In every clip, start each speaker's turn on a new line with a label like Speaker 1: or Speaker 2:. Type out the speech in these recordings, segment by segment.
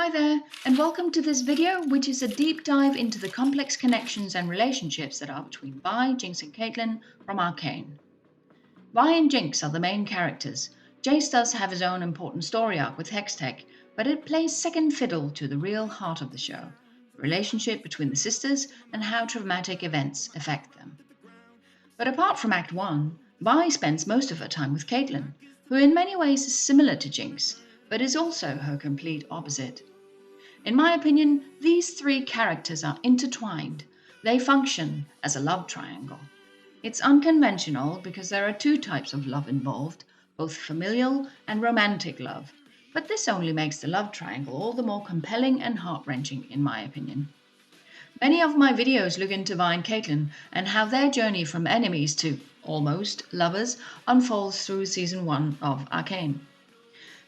Speaker 1: Hi there, and welcome to this video, which is a deep dive into the complex connections and relationships that are between Vi, Jinx and Caitlyn from Arcane. Vi and Jinx are the main characters. Jace does have his own important story arc with Hextech, but it plays second fiddle to the real heart of the show, the relationship between the sisters and how traumatic events affect them. But apart from Act 1, Vi spends most of her time with Caitlyn, who in many ways is similar to Jinx, but is also her complete opposite. In my opinion, these three characters are intertwined. They function as a love triangle. It's unconventional because there are two types of love involved, both familial and romantic love. But this only makes the love triangle all the more compelling and heart-wrenching, in my opinion. Many of my videos look into Vi and Caitlyn and how their journey from enemies to almost lovers unfolds through season 1 of Arcane.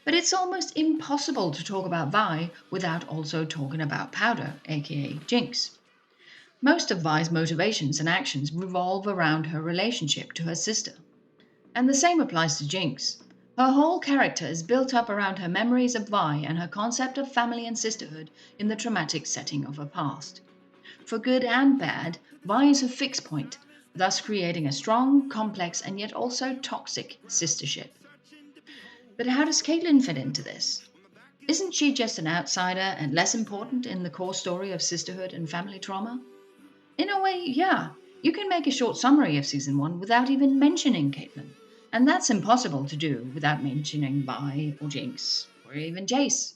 Speaker 1: But it's almost impossible to talk about Vi without also talking about Powder, aka Jinx. Most of Vi's motivations and actions revolve around her relationship to her sister. And the same applies to Jinx. Her whole character is built up around her memories of Vi and her concept of family and sisterhood in the traumatic setting of her past. For good and bad, Vi is a fixed point, thus creating a strong, complex, and yet also toxic sistership. But how does Caitlyn fit into this? Isn't she just an outsider and less important in the core story of sisterhood and family trauma? In a way, yeah. You can make a short summary of season 1 without even mentioning Caitlyn. And that's impossible to do without mentioning Vi or Jinx or even Jace.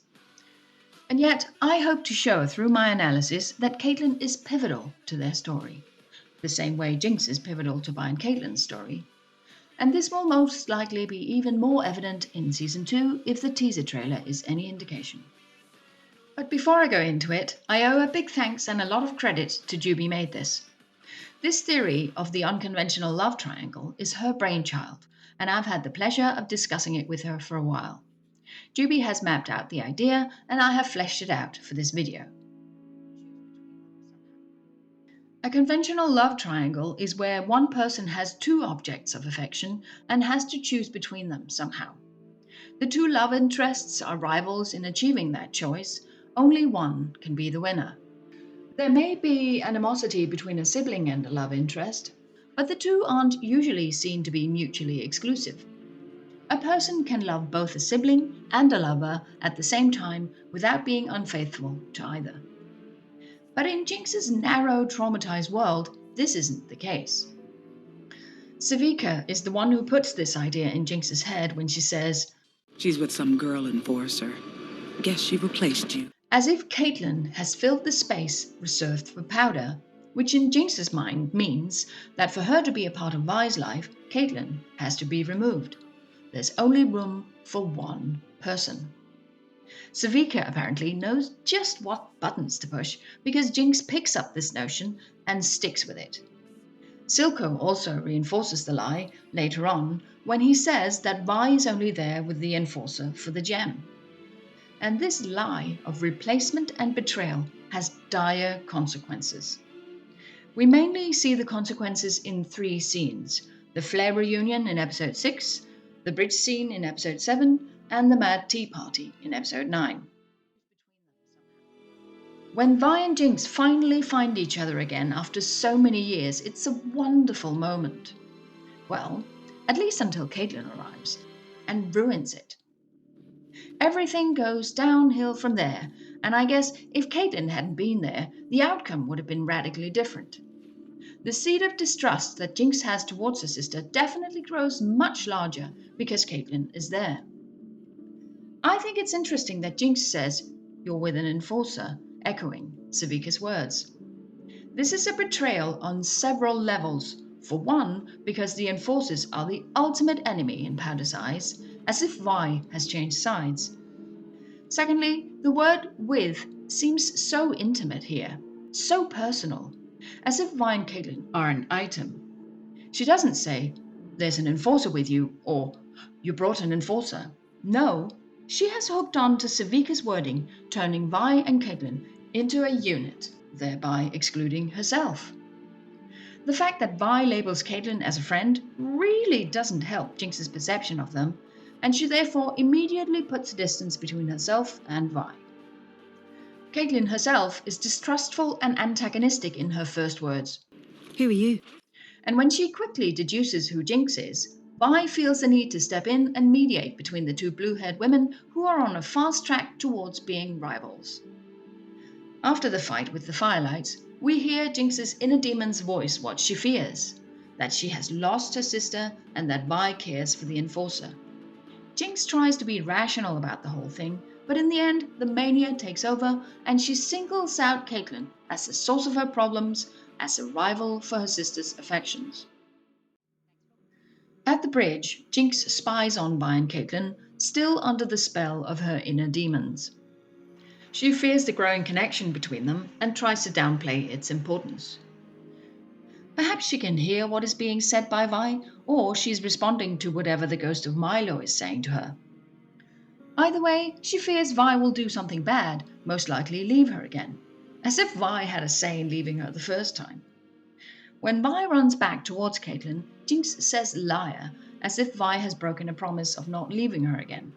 Speaker 1: And yet, I hope to show through my analysis that Caitlyn is pivotal to their story, the same way Jinx is pivotal to Vi and Caitlyn's story. And this will most likely be even more evident in season 2 if the teaser trailer is any indication. But before I go into it, I owe a big thanks and a lot of credit to Juby Made This. This theory of the unconventional love triangle is her brainchild, and I've had the pleasure of discussing it with her for a while. Juby has mapped out the idea, and I have fleshed it out for this video. A conventional love triangle is where one person has two objects of affection and has to choose between them somehow. The two love interests are rivals in achieving that choice. Only one can be the winner. There may be animosity between a sibling and a love interest, but the two aren't usually seen to be mutually exclusive. A person can love both a sibling and a lover at the same time without being unfaithful to either. But in Jinx's narrow, traumatized world, this isn't the case. Savika is the one who puts this idea in Jinx's head when she says,
Speaker 2: "She's with some girl enforcer. Guess she replaced you."
Speaker 1: As if Caitlyn has filled the space reserved for Powder, which in Jinx's mind means that for her to be a part of Vi's life, Caitlyn has to be removed. There's only room for one person. Savika apparently knows just what buttons to push because Jinx picks up this notion and sticks with it. Silco also reinforces the lie later on when he says that Vi is only there with the enforcer for the gem. And this lie of replacement and betrayal has dire consequences. We mainly see the consequences in three scenes: the Flare reunion in episode 6, the bridge scene in episode 7, and the Mad Tea Party in episode 9. When Vi and Jinx finally find each other again after so many years, it's a wonderful moment. Well, at least until Caitlyn arrives and ruins it. Everything goes downhill from there, and I guess if Caitlyn hadn't been there, the outcome would have been radically different. The seed of distrust that Jinx has towards her sister definitely grows much larger because Caitlyn is there. I think it's interesting that Jinx says, "You're with an enforcer," echoing Savika's words. This is a betrayal on several levels. For one, because the enforcers are the ultimate enemy in Powder's eyes, as if Vi has changed sides. Secondly, the word "with" seems so intimate here, so personal, as if Vi and Caitlyn are an item. She doesn't say, "There's an enforcer with you," or "You brought an enforcer." No, she has hooked on to Savika's wording, turning Vi and Caitlyn into a unit, thereby excluding herself. The fact that Vi labels Caitlyn as a friend really doesn't help Jinx's perception of them, and she therefore immediately puts distance between herself and Vi. Caitlyn herself is distrustful and antagonistic in her first words.
Speaker 2: Who are you?
Speaker 1: And when she quickly deduces who Jinx is, Vi feels the need to step in and mediate between the two blue-haired women who are on a fast track towards being rivals. After the fight with the Firelights, we hear Jinx's inner demon's voice what she fears, that she has lost her sister and that Vi cares for the Enforcer. Jinx tries to be rational about the whole thing, but in the end, the mania takes over and she singles out Caitlyn as the source of her problems, as a rival for her sister's affections. At the bridge, Jinx spies on Vi and Caitlyn, still under the spell of her inner demons. She fears the growing connection between them and tries to downplay its importance. Perhaps she can hear what is being said by Vi, or she's responding to whatever the ghost of Milo is saying to her. Either way, she fears Vi will do something bad, most likely leave her again, as if Vi had a say in leaving her the first time. When Vi runs back towards Caitlyn, Jinx says liar, as if Vi has broken a promise of not leaving her again.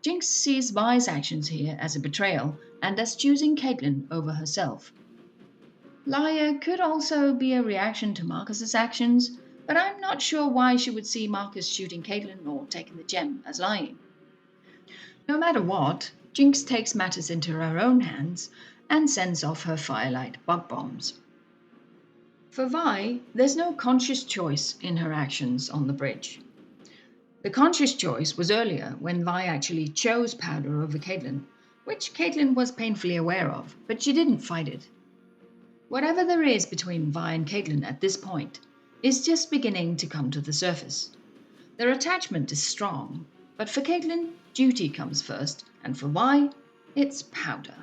Speaker 1: Jinx sees Vi's actions here as a betrayal and as choosing Caitlyn over herself. Liar could also be a reaction to Marcus's actions, but I'm not sure why she would see Marcus shooting Caitlyn or taking the gem as lying. No matter what, Jinx takes matters into her own hands and sends off her Firelight bug bombs. For Vi, there's no conscious choice in her actions on the bridge. The conscious choice was earlier when Vi actually chose Powder over Caitlyn, which Caitlyn was painfully aware of, but she didn't fight it. Whatever there is between Vi and Caitlyn at this point is just beginning to come to the surface. Their attachment is strong, but for Caitlyn, duty comes first, and for Vi, it's Powder.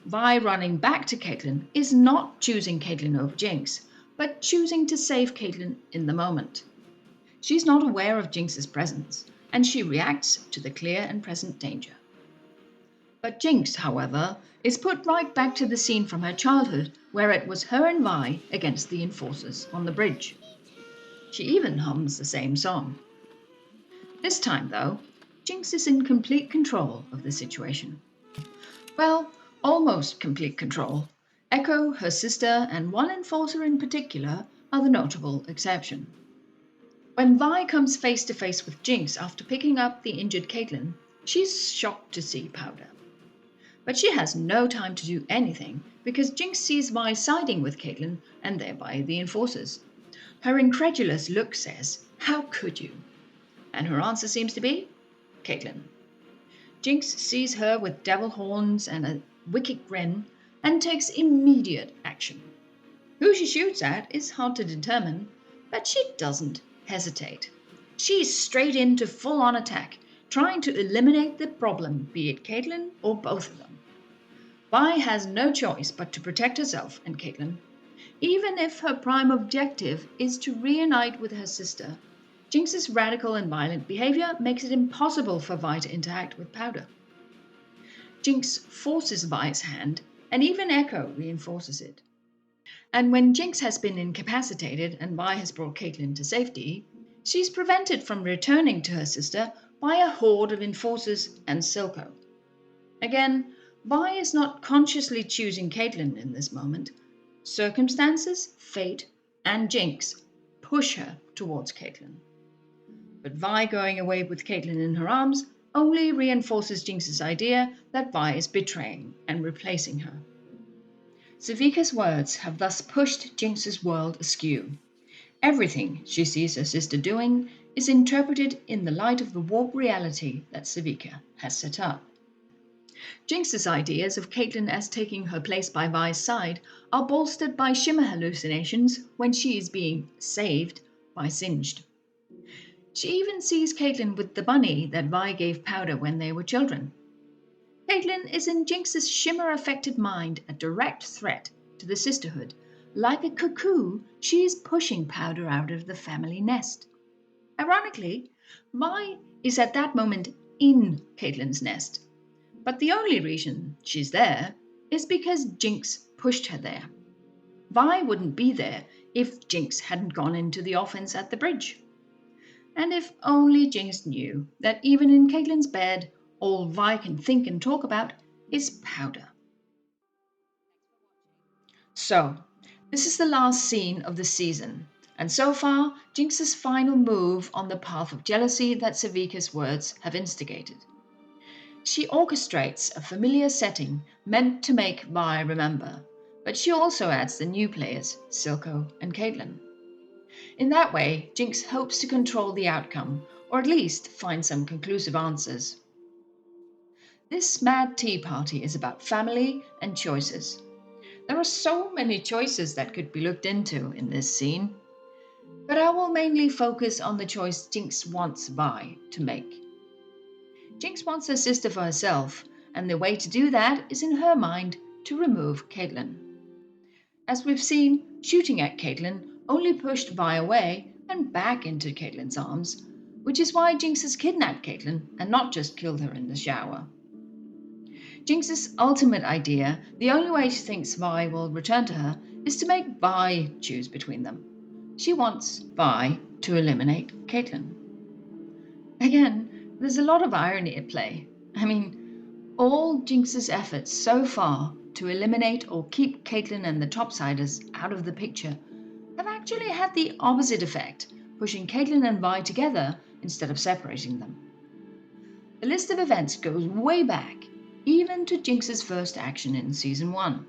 Speaker 1: Vi running back to Caitlyn is not choosing Caitlyn over Jinx, but choosing to save Caitlyn in the moment. She's not aware of Jinx's presence, and she reacts to the clear and present danger. But Jinx, however, is put right back to the scene from her childhood, where it was her and Vi against the Enforcers on the bridge. She even hums the same song. This time, though, Jinx is in complete control of the situation. Well, almost complete control. Echo, her sister, and one Enforcer in particular are the notable exception. When Vi comes face to face with Jinx after picking up the injured Caitlyn, she's shocked to see Powder. But she has no time to do anything because Jinx sees Vi siding with Caitlyn and thereby the Enforcers. Her incredulous look says, "How could you?" And her answer seems to be, Caitlyn. Jinx sees her with devil horns and a wicked grin and takes immediate action. Who she shoots at is hard to determine, but she doesn't hesitate. She's straight into full-on attack, trying to eliminate the problem, be it Caitlyn or both of them. Vi has no choice but to protect herself and Caitlyn. Even if her prime objective is to reunite with her sister, Jinx's radical and violent behavior makes it impossible for Vi to interact with Powder. Jinx forces Vi's hand, and even Echo reinforces it. And when Jinx has been incapacitated and Vi has brought Caitlyn to safety, she's prevented from returning to her sister by a horde of Enforcers and Silco. Again, Vi is not consciously choosing Caitlyn in this moment. Circumstances, fate, and Jinx push her towards Caitlyn. But Vi going away with Caitlyn in her arms only reinforces Jinx's idea that Vi is betraying and replacing her. Sevika's words have thus pushed Jinx's world askew. Everything she sees her sister doing is interpreted in the light of the warped reality that Sevika has set up. Jinx's ideas of Caitlyn as taking her place by Vi's side are bolstered by shimmer hallucinations when she is being saved by Singed. She even sees Caitlyn with the bunny that Vi gave Powder when they were children. Caitlyn is in Jinx's shimmer-affected mind a direct threat to the sisterhood. Like a cuckoo, she is pushing Powder out of the family nest. Ironically, Vi is at that moment in Caitlyn's nest. But the only reason she's there is because Jinx pushed her there. Vi wouldn't be there if Jinx hadn't gone into the offense at the bridge. And if only Jinx knew that even in Caitlyn's bed, all Vi can think and talk about is powder. So, this is the last scene of the season, and so far, Jinx's final move on the path of jealousy that Savika's words have instigated. She orchestrates a familiar setting meant to make Vi remember, but she also adds the new players, Silco and Caitlyn. In that way, Jinx hopes to control the outcome, or at least find some conclusive answers. This mad tea party is about family and choices. There are so many choices that could be looked into in this scene, but I will mainly focus on the choice Jinx wants Vi to make. Jinx wants her sister for herself, and the way to do that is in her mind to remove Caitlyn. As we've seen, shooting at Caitlyn only pushed Vi away and back into Caitlyn's arms, which is why Jinx has kidnapped Caitlyn and not just killed her in the shower. Jinx's ultimate idea, the only way she thinks Vi will return to her, is to make Vi choose between them. She wants Vi to eliminate Caitlyn. Again, there's a lot of irony at play. I mean, all Jinx's efforts so far to eliminate or keep Caitlyn and the Topsiders out of the picture have actually had the opposite effect, pushing Caitlyn and Vi together instead of separating them. The list of events goes way back, even to Jinx's first action in Season 1.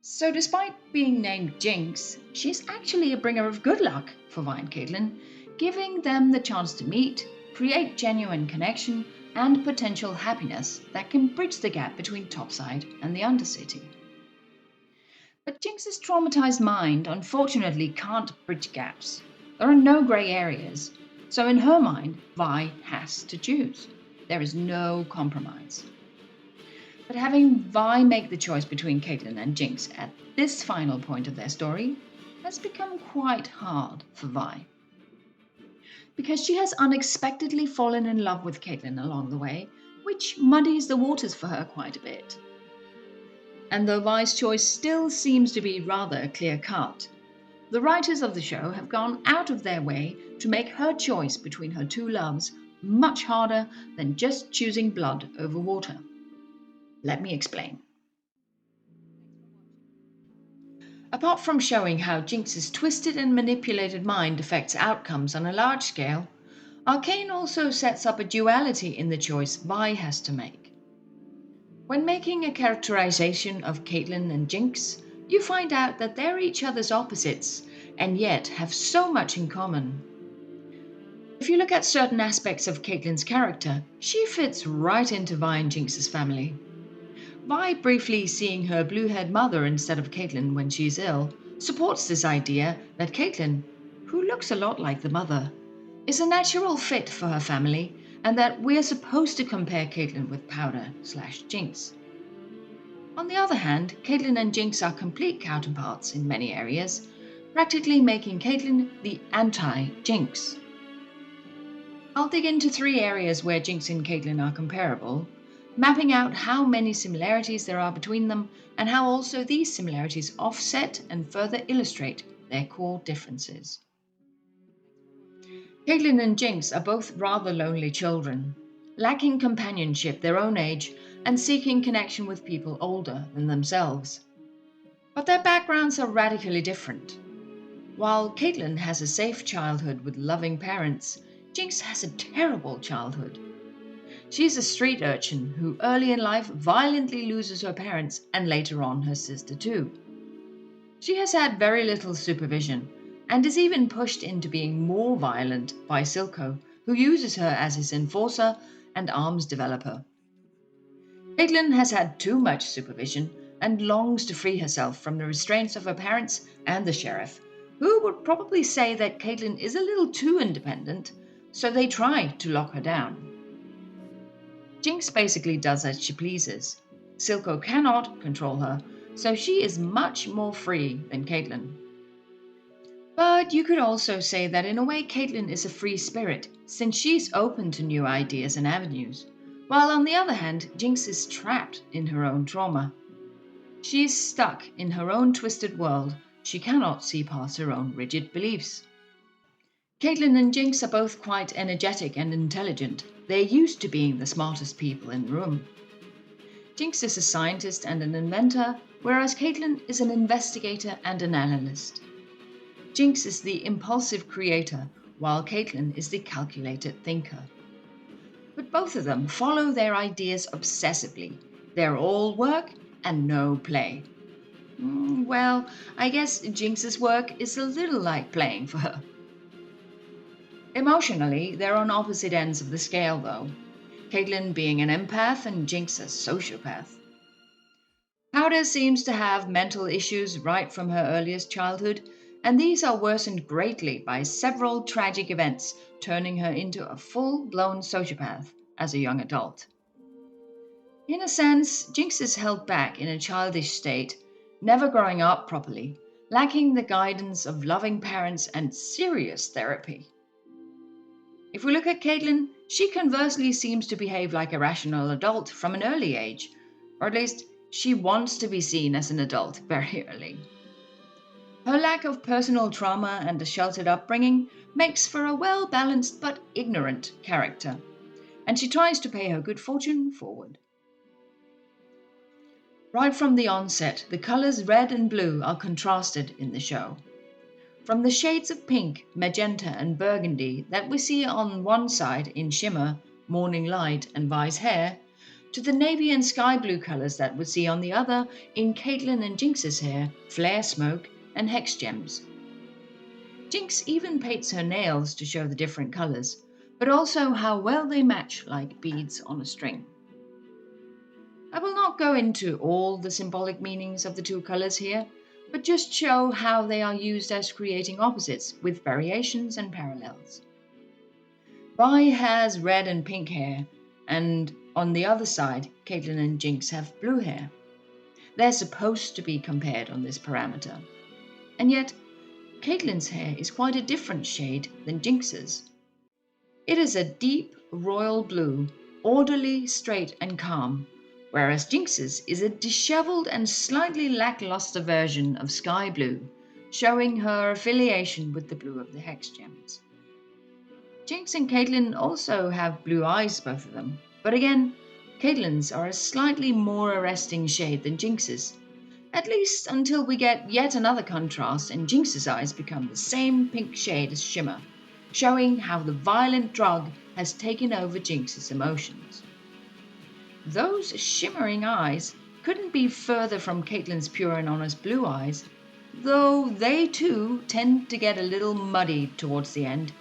Speaker 1: So despite being named Jinx, she's actually a bringer of good luck for Vi and Caitlyn, giving them the chance to meet, create genuine connection, and potential happiness that can bridge the gap between Topside and the Undercity. But Jinx's traumatized mind unfortunately can't bridge gaps. There are no grey areas, so in her mind, Vi has to choose. There is no compromise. But having Vi make the choice between Caitlyn and Jinx at this final point of their story has become quite hard for Vi. Because she has unexpectedly fallen in love with Caitlyn along the way, which muddies the waters for her quite a bit. And though Vi's choice still seems to be rather clear-cut, the writers of the show have gone out of their way to make her choice between her two loves much harder than just choosing blood over water. Let me explain. Apart from showing how Jinx's twisted and manipulated mind affects outcomes on a large scale, Arcane also sets up a duality in the choice Vi has to make. When making a characterization of Caitlyn and Jinx, you find out that they're each other's opposites and yet have so much in common. If you look at certain aspects of Caitlyn's character, she fits right into Vi and Jinx's family. Vi briefly seeing her blue-haired mother instead of Caitlyn when she's ill supports this idea that Caitlyn, who looks a lot like the mother, is a natural fit for her family and that we're supposed to compare Caitlyn with Powder/Jinx. On the other hand, Caitlyn and Jinx are complete counterparts in many areas, practically making Caitlyn the anti-Jinx. I'll dig into 3 areas where Jinx and Caitlyn are comparable, mapping out how many similarities there are between them and how also these similarities offset and further illustrate their core differences. Caitlyn and Jinx are both rather lonely children, lacking companionship their own age and seeking connection with people older than themselves. But their backgrounds are radically different. While Caitlyn has a safe childhood with loving parents, Jinx has a terrible childhood. She's a street urchin who early in life violently loses her parents and later on her sister too. She has had very little supervision and is even pushed into being more violent by Silco, who uses her as his enforcer and arms developer. Caitlyn has had too much supervision and longs to free herself from the restraints of her parents and the sheriff, who would probably say that Caitlyn is a little too independent, so they try to lock her down. Jinx basically does as she pleases. Silco cannot control her, so she is much more free than Caitlyn. But you could also say that in a way Caitlyn is a free spirit, since she's open to new ideas and avenues, While on the other hand, Jinx is trapped in her own trauma. She is stuck in her own twisted world. She cannot see past her own rigid beliefs. Caitlyn and Jinx are both quite energetic and intelligent. They're used to being the smartest people in the room. Jinx is a scientist and an inventor, whereas Caitlyn is an investigator and an analyst. Jinx is the impulsive creator, while Caitlyn is the calculated thinker. But both of them follow their ideas obsessively. They're all work and no play. Well, I guess Jinx's work is a little like playing for her. Emotionally, they're on opposite ends of the scale, though. Caitlyn being an empath and Jinx a sociopath. Powder seems to have mental issues right from her earliest childhood, and these are worsened greatly by several tragic events, turning her into a full-blown sociopath as a young adult. In a sense, Jinx is held back in a childish state, never growing up properly, lacking the guidance of loving parents and serious therapy. If we look at Caitlyn, she conversely seems to behave like a rational adult from an early age, or at least she wants to be seen as an adult very early. Her lack of personal trauma and a sheltered upbringing makes for a well-balanced but ignorant character, and she tries to pay her good fortune forward. Right from the onset, the colours red and blue are contrasted in the show. From the shades of pink, magenta, and burgundy that we see on one side in Shimmer, Morning Light, and Vi's hair, to the navy and sky blue colours that we see on the other in Caitlyn and Jinx's hair, Flare Smoke, and Hex Gems. Jinx even paints her nails to show the different colours, but also how well they match like beads on a string. I will not go into all the symbolic meanings of the two colours here, but just show how they are used as creating opposites with variations and parallels. Vi has red and pink hair, and on the other side, Caitlyn and Jinx have blue hair. They're supposed to be compared on this parameter. And yet, Caitlyn's hair is quite a different shade than Jinx's. It is a deep royal blue, orderly, straight, and calm, whereas Jinx's is a disheveled and slightly lackluster version of sky blue, showing her affiliation with the blue of the Hex Gems. Jinx and Caitlyn also have blue eyes, both of them, but again, Caitlyn's are a slightly more arresting shade than Jinx's, at least until we get yet another contrast and Jinx's eyes become the same pink shade as Shimmer, showing how the violent drug has taken over Jinx's emotions. Those shimmering eyes couldn't be further from Caitlyn's pure and honest blue eyes, though they too tend to get a little muddied towards the end,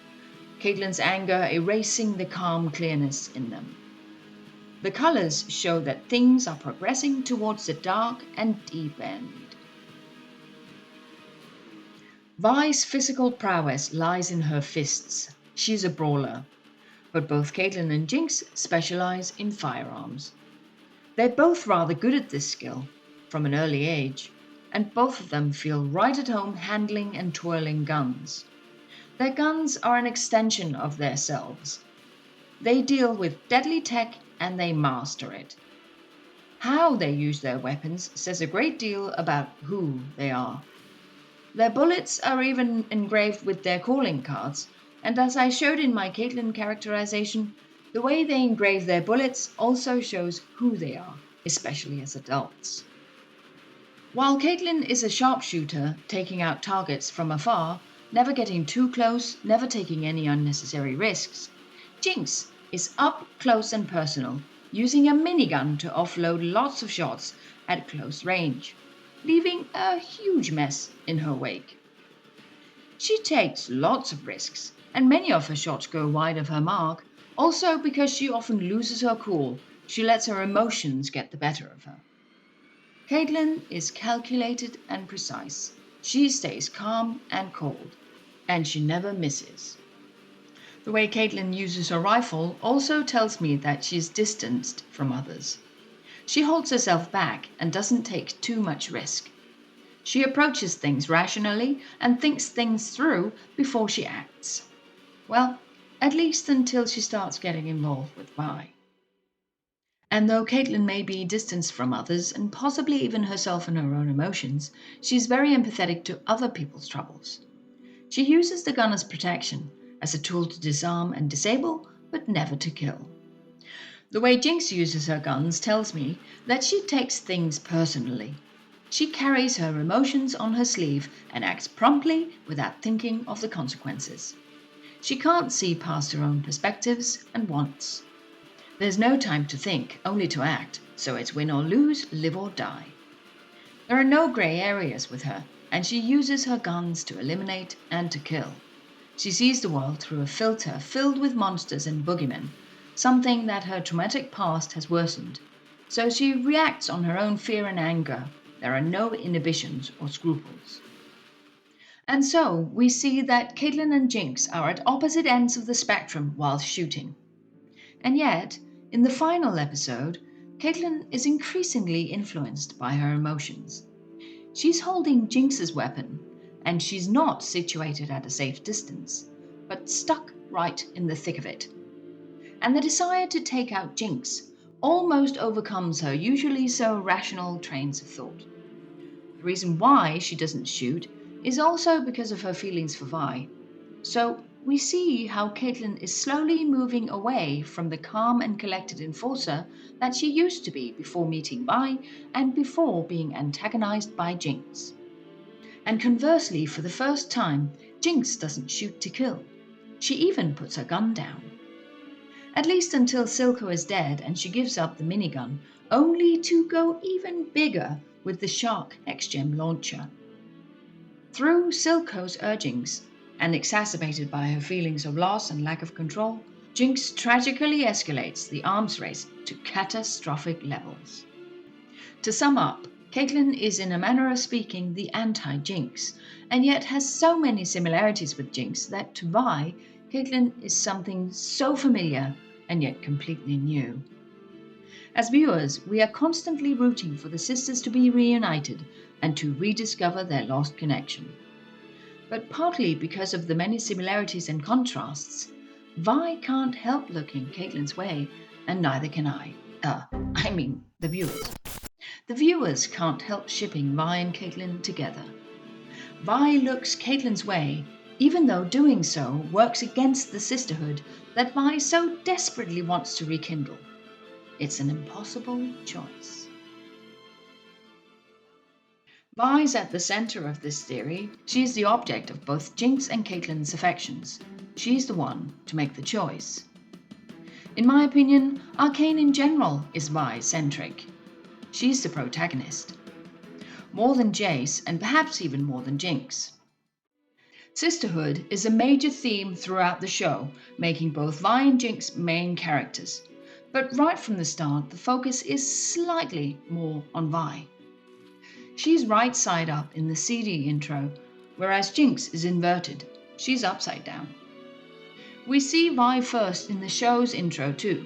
Speaker 1: Caitlyn's anger erasing the calm clearness in them. The colours show that things are progressing towards the dark and deep end. Vi's physical prowess lies in her fists. She's a brawler. But both Caitlyn and Jinx specialise in firearms. They're both rather good at this skill, from an early age, and both of them feel right at home handling and twirling guns. Their guns are an extension of their selves. They deal with deadly tech and they master it. How they use their weapons says a great deal about who they are. Their bullets are even engraved with their calling cards, and as I showed in my Caitlyn characterization, the way they engrave their bullets also shows who they are, especially as adults. While Caitlyn is a sharpshooter, taking out targets from afar, never getting too close, never taking any unnecessary risks, Jinx is up close and personal, using a minigun to offload lots of shots at close range, leaving a huge mess in her wake. She takes lots of risks, and many of her shots go wide of her mark, also because she often loses her cool. She lets her emotions get the better of her. Caitlyn is calculated and precise. She stays calm and cold, and she never misses. The way Caitlyn uses her rifle also tells me that she's distanced from others. She holds herself back and doesn't take too much risk. She approaches things rationally and thinks things through before she acts. Well, at least until she starts getting involved with Vi. And though Caitlyn may be distanced from others, and possibly even herself and her own emotions, she's very empathetic to other people's troubles. She uses the gun as protection, as a tool to disarm and disable, but never to kill. The way Jinx uses her guns tells me that she takes things personally. She carries her emotions on her sleeve and acts promptly without thinking of the consequences. She can't see past her own perspectives and wants. There's no time to think, only to act, so it's win or lose, live or die. There are no grey areas with her, and she uses her guns to eliminate and to kill. She sees the world through a filter filled with monsters and boogeymen, something that her traumatic past has worsened. So she reacts on her own fear and anger. There are no inhibitions or scruples. And so we see that Caitlyn and Jinx are at opposite ends of the spectrum while shooting. And yet, in the final episode, Caitlyn is increasingly influenced by her emotions. She's holding Jinx's weapon, and she's not situated at a safe distance, but stuck right in the thick of it. And the desire to take out Jinx almost overcomes her usually so rational trains of thought. The reason why she doesn't shoot is also because of her feelings for Vi. So we see how Caitlyn is slowly moving away from the calm and collected enforcer that she used to be before meeting Vi and before being antagonized by Jinx. And conversely, for the first time, Jinx doesn't shoot to kill. She even puts her gun down. At least until Silco is dead and she gives up the minigun, only to go even bigger with the Shark X-Gem launcher. Through Silco's urgings, and exacerbated by her feelings of loss and lack of control, Jinx tragically escalates the arms race to catastrophic levels. To sum up, Caitlyn is in a manner of speaking the anti-Jinx, and yet has so many similarities with Jinx that to Vi, Caitlyn is something so familiar and yet completely new. As viewers, we are constantly rooting for the sisters to be reunited and to rediscover their lost connection. But partly because of the many similarities and contrasts, Vi can't help looking Caitlyn's way, and neither can I. The viewers. The viewers can't help shipping Vi and Caitlyn together. Vi looks Caitlyn's way, even though doing so works against the sisterhood that Vi so desperately wants to rekindle. It's an impossible choice. Vi's at the center of this theory. She's the object of both Jinx and Caitlyn's affections. She's the one to make the choice. In my opinion, Arcane in general is Vi-centric. She's the protagonist. More than Jace, and perhaps even more than Jinx. Sisterhood is a major theme throughout the show, making both Vi and Jinx main characters. But right from the start, the focus is slightly more on Vi. She's right side up in the CD intro, whereas Jinx is inverted. She's upside down. We see Vi first in the show's intro too.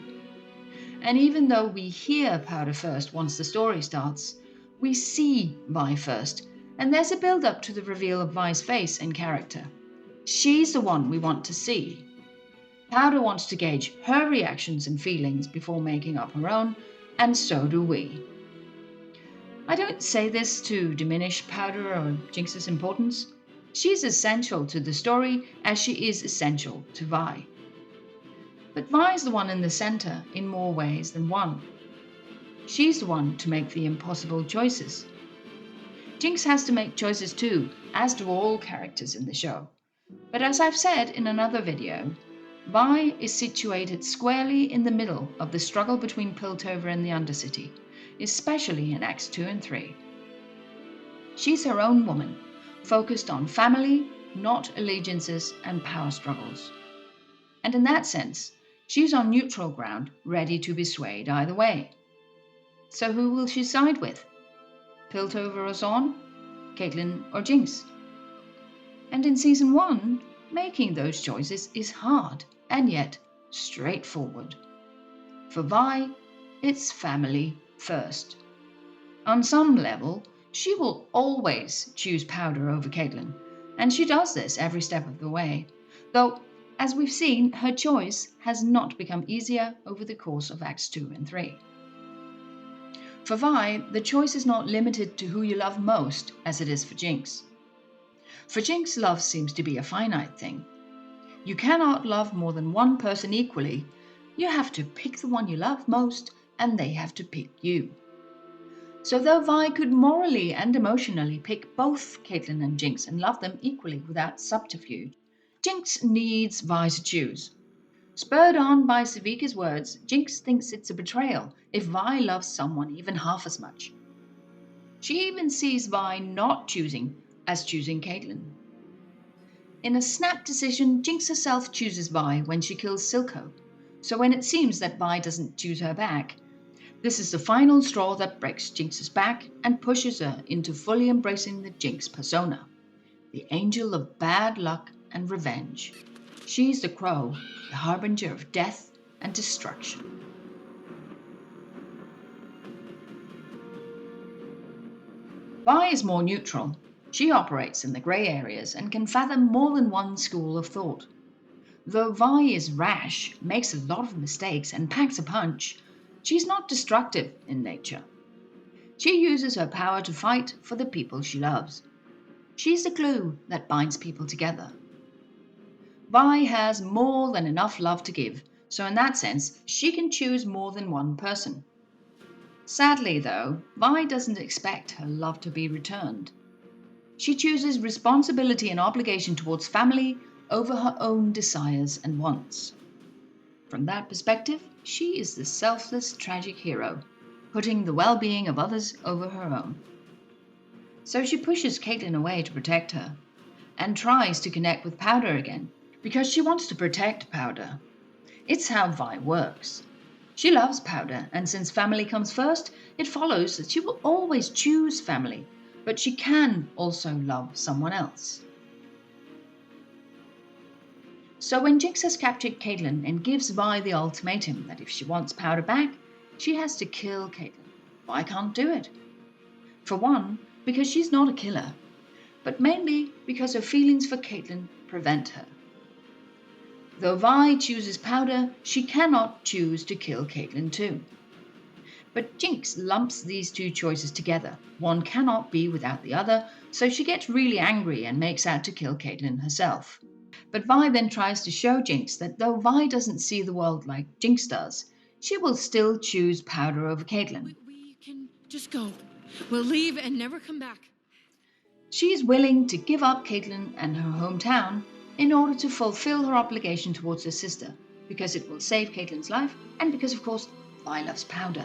Speaker 1: And even though we hear Powder first once the story starts, we see Vi first, and there's a build-up to the reveal of Vi's face and character. She's the one we want to see. Powder wants to gauge her reactions and feelings before making up her own, and so do we. I don't say this to diminish Powder or Jinx's importance. She's essential to the story as she is essential to Vi. But Vi is the one in the center in more ways than one. She's the one to make the impossible choices. Jinx has to make choices too, as do all characters in the show. But as I've said in another video, Vi is situated squarely in the middle of the struggle between Piltover and the Undercity, especially in Acts 2 and 3. She's her own woman, focused on family, not allegiances and power struggles. And in that sense, she's on neutral ground, ready to be swayed either way. So who will she side with? Piltover or Zaun? Caitlyn or Jinx? And in Season 1, making those choices is hard and yet straightforward. For Vi, it's family first. On some level, she will always choose Powder over Caitlyn, and she does this every step of the way, though, as we've seen, her choice has not become easier over the course of Acts 2 and 3. For Vi, the choice is not limited to who you love most as it is for Jinx. For Jinx, love seems to be a finite thing. You cannot love more than one person equally. You have to pick the one you love most, and they have to pick you. So though Vi could morally and emotionally pick both Caitlyn and Jinx and love them equally without subterfuge, Jinx needs Vi to choose. Spurred on by Savika's words, Jinx thinks it's a betrayal if Vi loves someone even half as much. She even sees Vi not choosing as choosing Caitlyn. In a snap decision, Jinx herself chooses Vi when she kills Silco. So when it seems that Vi doesn't choose her back, this is the final straw that breaks Jinx's back and pushes her into fully embracing the Jinx persona, the angel of bad luck and revenge. She's the crow, the harbinger of death and destruction. Vi is more neutral. She operates in the grey areas and can fathom more than one school of thought. Though Vi is rash, makes a lot of mistakes, and packs a punch, she's not destructive in nature. She uses her power to fight for the people she loves. She's the glue that binds people together. Vi has more than enough love to give, so in that sense, she can choose more than one person. Sadly, though, Vi doesn't expect her love to be returned. She chooses responsibility and obligation towards family over her own desires and wants. From that perspective, she is the selfless, tragic hero, putting the well-being of others over her own. So she pushes Caitlyn away to protect her, and tries to connect with Powder again, because she wants to protect Powder. It's how Vi works. She loves Powder, and since family comes first, it follows that she will always choose family, but she can also love someone else. So when Jinx has captured Caitlyn and gives Vi the ultimatum that if she wants Powder back, she has to kill Caitlyn, Vi can't do it. For one, because she's not a killer, but mainly because her feelings for Caitlyn prevent her. Though Vi chooses Powder, she cannot choose to kill Caitlyn too. But Jinx lumps these two choices together. One cannot be without the other, so she gets really angry and makes out to kill Caitlyn herself. But Vi then tries to show Jinx that though Vi doesn't see the world like Jinx does, she will still choose Powder over Caitlyn.
Speaker 3: We can just go. We'll leave and never come back.
Speaker 1: She's willing to give up Caitlyn and her hometown in order to fulfill her obligation towards her sister, because it will save Caitlyn's life and because, of course, Vi loves Powder.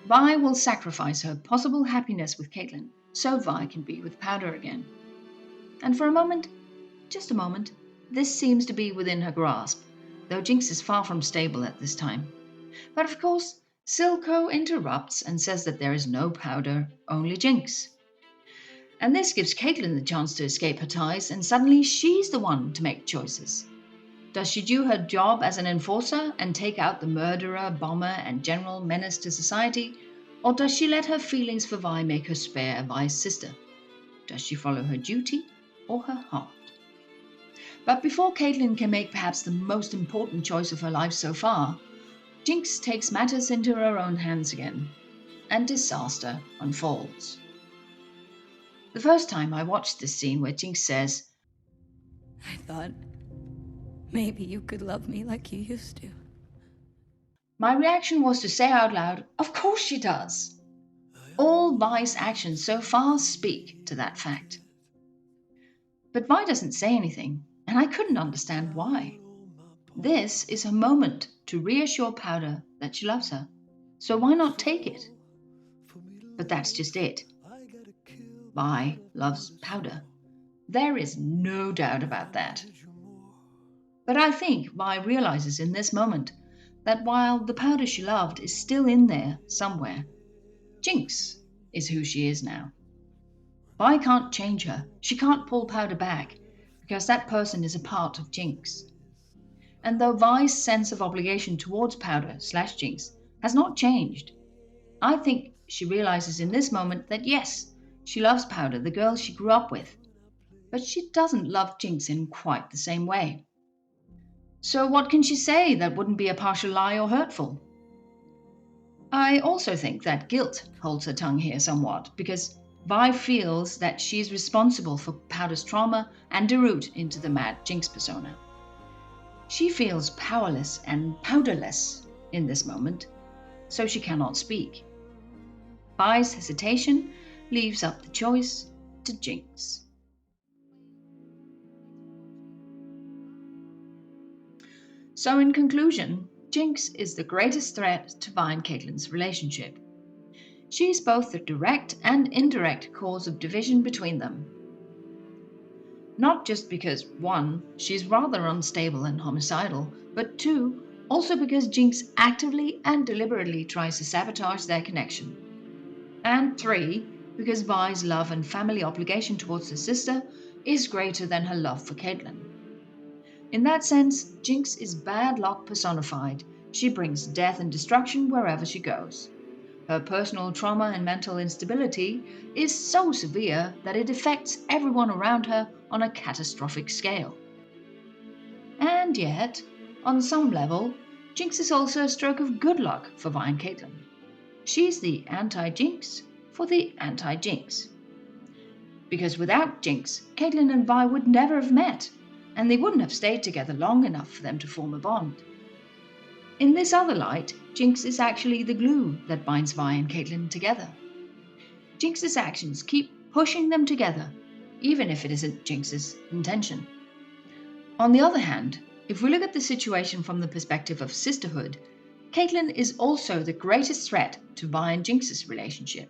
Speaker 1: Vi will sacrifice her possible happiness with Caitlyn so Vi can be with Powder again. And for a moment, just a moment, this seems to be within her grasp, though Jinx is far from stable at this time. But of course, Silco interrupts and says that there is no Powder, only Jinx. And this gives Caitlyn the chance to escape her ties, and suddenly she's the one to make choices. Does she do her job as an enforcer and take out the murderer, bomber, and general menace to society? Or does she let her feelings for Vi make her spare Vi's sister? Does she follow her duty or her heart? But before Caitlyn can make perhaps the most important choice of her life so far, Jinx takes matters into her own hands again, and disaster unfolds. The first time I watched this scene where Jinx says,
Speaker 3: I thought maybe you could love me like you used to.
Speaker 1: my reaction was to say out loud, of course she does. All Vi's actions so far speak to that fact. But Vi doesn't say anything, and I couldn't understand why. This is her moment to reassure Powder that she loves her, so why not take it? But that's just it. Vi loves Powder. There is no doubt about that. But I think Vi realizes in this moment that while the Powder she loved is still in there somewhere, Jinx is who she is now. Vi can't change her. She can't pull Powder back because that person is a part of Jinx. And though Vi's sense of obligation towards Powder/Jinx has not changed, I think she realizes in this moment that yes, she loves Powder, the girl she grew up with, but she doesn't love Jinx in quite the same way. So what can she say that wouldn't be a partial lie or hurtful? I also think that guilt holds her tongue here somewhat, because Vi feels that she is responsible for Powder's trauma and the root into the mad Jinx persona. She feels powerless and powderless in this moment, so she cannot speak. Vi's hesitation leaves up the choice to Jinx. So in conclusion, Jinx is the greatest threat to Vi and Caitlyn's relationship. She is both the direct and indirect cause of division between them. Not just because, one, she's rather unstable and homicidal, but two, also because Jinx actively and deliberately tries to sabotage their connection. And three, because Vi's love and family obligation towards her sister is greater than her love for Caitlyn. In that sense, Jinx is bad luck personified. She brings death and destruction wherever she goes. Her personal trauma and mental instability is so severe that it affects everyone around her on a catastrophic scale. And yet, on some level, Jinx is also a stroke of good luck for Vi and Caitlyn. She's the anti-Jinx for the anti-Jinx. Because without Jinx, Caitlyn and Vi would never have met, and they wouldn't have stayed together long enough for them to form a bond. In this other light, Jinx is actually the glue that binds Vi and Caitlyn together. Jinx's actions keep pushing them together, even if it isn't Jinx's intention. On the other hand, if we look at the situation from the perspective of sisterhood, Caitlyn is also the greatest threat to Vi and Jinx's relationship.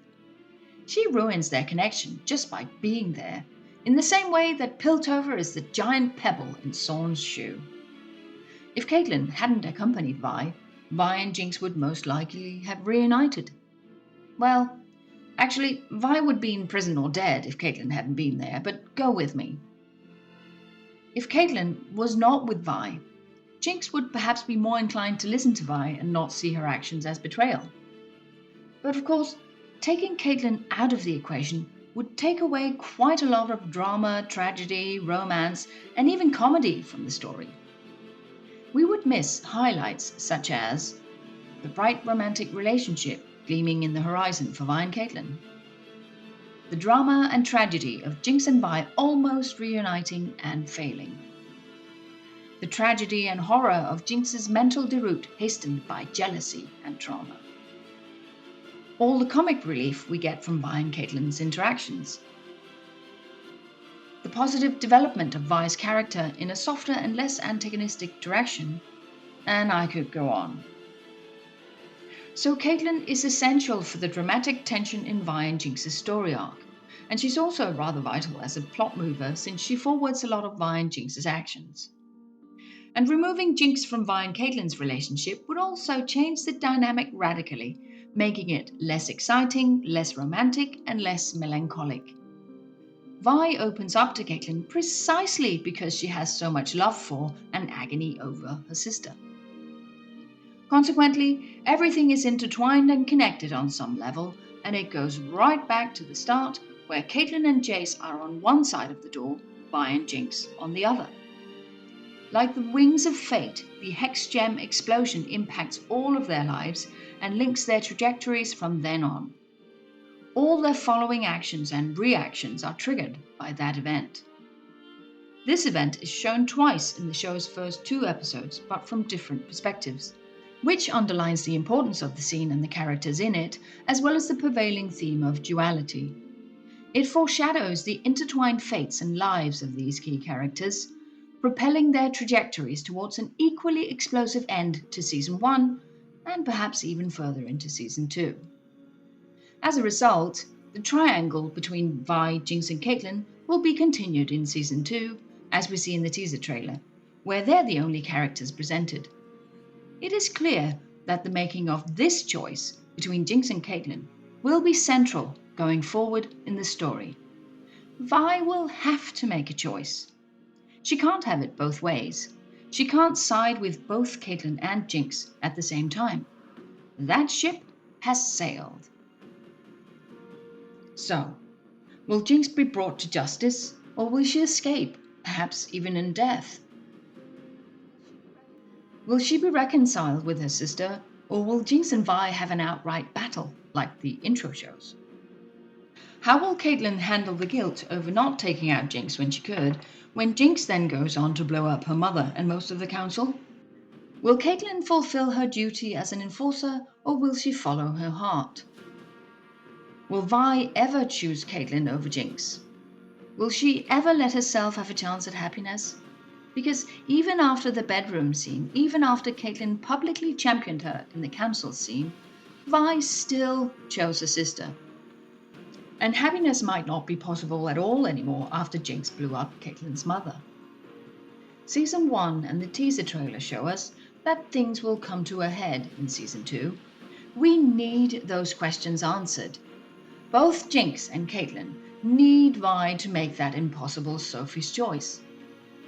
Speaker 1: She ruins their connection just by being there, in the same way that Piltover is the giant pebble in Sorn's shoe. If Caitlyn hadn't accompanied Vi and Jinx would most likely have reunited. Well, actually, Vi would be in prison or dead if Caitlyn hadn't been there, but go with me. If Caitlyn was not with Vi, Jinx would perhaps be more inclined to listen to Vi and not see her actions as betrayal. But of course, taking Caitlyn out of the equation would take away quite a lot of drama, tragedy, romance, and even comedy from the story. We would miss highlights such as the bright romantic relationship gleaming in the horizon for Vi and Caitlyn, the drama and tragedy of Jinx and Vi almost reuniting and failing, the tragedy and horror of Jinx's mental deroute hastened by jealousy and trauma, all the comic relief we get from Vi and Caitlyn's interactions, the positive development of Vi's character in a softer and less antagonistic direction, and I could go on. So Caitlyn is essential for the dramatic tension in Vi and Jinx's story arc, and she's also rather vital as a plot mover since she forwards a lot of Vi and Jinx's actions. And removing Jinx from Vi and Caitlyn's relationship would also change the dynamic radically, making it less exciting, less romantic, and less melancholic. Vi opens up to Caitlyn precisely because she has so much love for and agony over her sister. Consequently, everything is intertwined and connected on some level, and it goes right back to the start where Caitlyn and Jace are on one side of the door, Vi and Jinx on the other. Like the wings of fate, the Hex Gem explosion impacts all of their lives and links their trajectories from then on. All their following actions and reactions are triggered by that event. This event is shown twice in the show's first 2 episodes, but from different perspectives, which underlines the importance of the scene and the characters in it, as well as the prevailing theme of duality. It foreshadows the intertwined fates and lives of these key characters, propelling their trajectories towards an equally explosive end to Season 1, and perhaps even further into Season 2. As a result, the triangle between Vi, Jinx and Caitlyn will be continued in Season 2, as we see in the teaser trailer, where they're the only characters presented. It is clear that the making of this choice between Jinx and Caitlyn will be central going forward in the story. Vi will have to make a choice. She can't have it both ways. She can't side with both Caitlyn and Jinx at the same time. That ship has sailed. So, will Jinx be brought to justice, or will she escape, perhaps even in death? Will she be reconciled with her sister, Or will Jinx and Vi have an outright battle, like the intro shows? How will Caitlyn handle the guilt over not taking out Jinx when she could, when Jinx then goes on to blow up her mother and most of the council? Will Caitlyn fulfill her duty as an enforcer, or will she follow her heart? Will Vi ever choose Caitlyn over Jinx? Will she ever let herself have a chance at happiness? Because even after the bedroom scene, even after Caitlyn publicly championed her in the council scene, Vi still chose her sister. And happiness might not be possible at all anymore after Jinx blew up Caitlyn's mother. Season 1 and the teaser trailer show us that things will come to a head in Season 2. We need those questions answered. Both Jinx and Caitlyn need Vi to make that impossible Sophie's choice,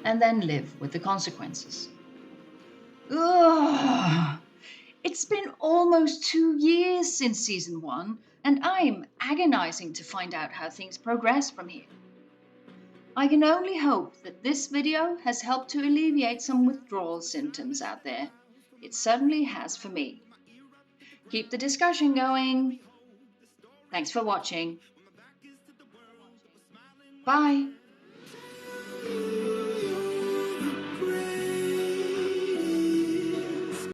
Speaker 1: and then live with the consequences. Ugh! It's been almost 2 years since Season 1, and I'm agonizing to find out how things progress from here. I can only hope that this video has helped to alleviate some withdrawal symptoms out there. It certainly has for me. Keep the discussion going. Thanks for watching. Bye.